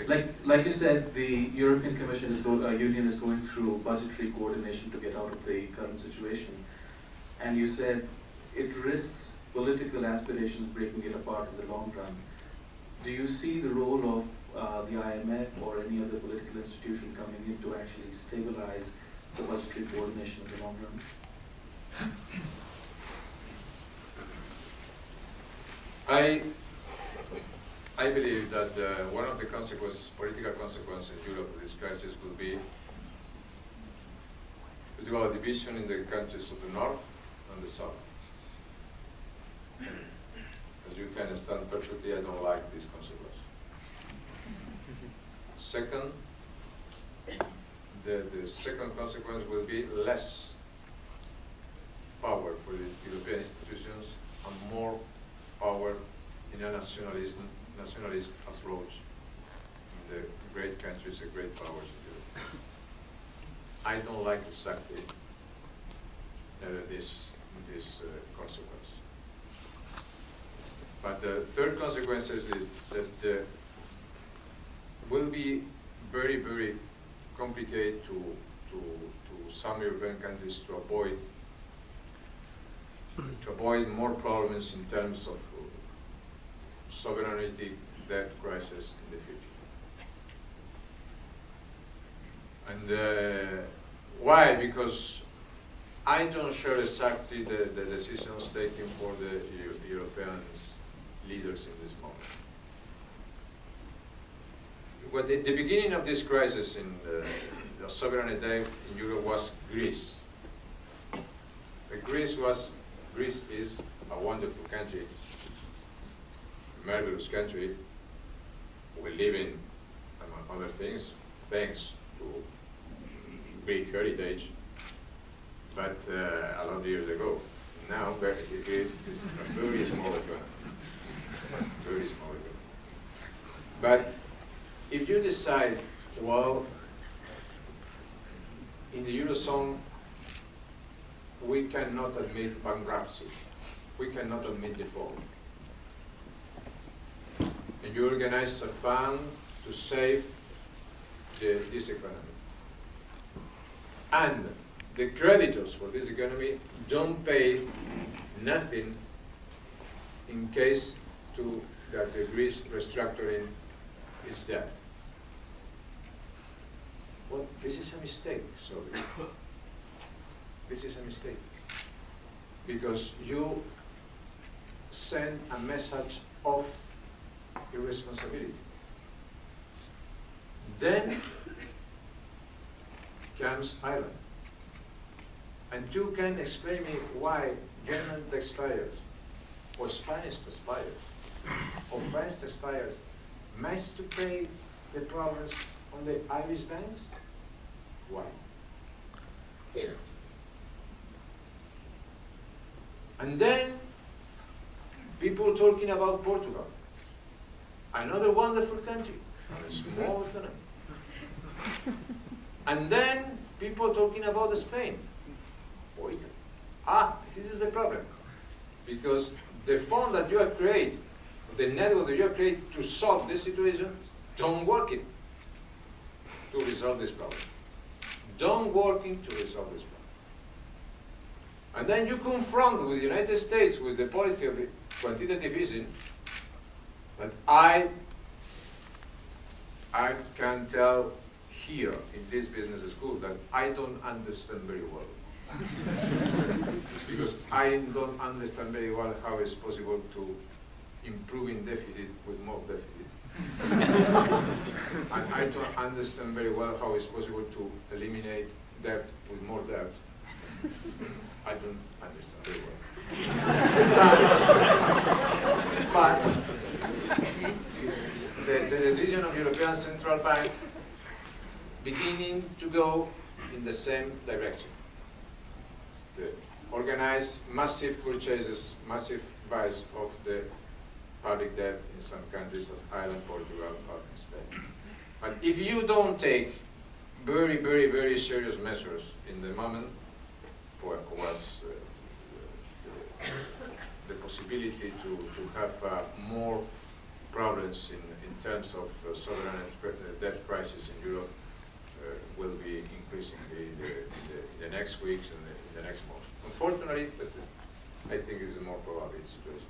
Like you said, the European Commission Union is going through budgetary coordination to get out of the current situation, and you said it risks political aspirations breaking it apart in the long run. Do you see the role of the IMF or any other political institution coming in to actually stabilize the budgetary coordination in the long run? I believe that one of the political consequences in Europe of this crisis will be political division in the countries of the north and the south. As you can understand perfectly, I don't like this consequence. Second, the second consequence will be less power for the European institutions and more power in a nationalist approach in the great countries, the great powers of Europe. I don't like exactly this consequence. But the third consequence is that will be very, very complicated to some European countries to avoid more problems in terms of sovereignty debt crisis in the future. And why? Because I don't share exactly the decisions taken for the European leaders in this moment. At the beginning of this crisis in the sovereignty debt in Europe was Greece. Greece is a wonderful country, a marvelous country. We live in, among other things, thanks to Greek heritage, but a lot of years ago. Now, Greece is a very small economy. Very small economy. But if you decide, well, in the Eurozone, we cannot admit bankruptcy. We cannot admit default. And you organize a fund to save this economy. And the creditors for this economy don't pay nothing in case that the Greece restructuring its debt. Well, this is a mistake, sorry. This is a mistake. Because you send a message of irresponsibility. Then comes Ireland. And you can explain me why German taxpayers, or Spanish taxpayers, or French taxpayers must to pay the problems on the Irish banks? Why? And then people talking about Portugal, another wonderful country, a small economy. And then people talking about Spain or Italy. This is the problem. Because the fund that you have created, the network that you have created to solve this situation, don't work it to resolve this problem. Don't work it to resolve this problem. And then you confront with the United States with the policy of quantitative easing that I can tell here in this business school that I don't understand very well. Because I don't understand very well how it's possible to improve deficit with more deficit. And I don't understand very well how it's possible to eliminate debt with more debt. I don't understand very well. But the decision of European Central Bank beginning to go in the same direction. The organized massive purchases, massive buys of the public debt in some countries as Ireland, Portugal, or Spain. But if you don't take very, very, very serious measures in the moment, was the possibility to have more problems in terms of sovereign debt crisis in Europe will be increasing in the next weeks and in the next months. Unfortunately, but I think it's a more probable situation.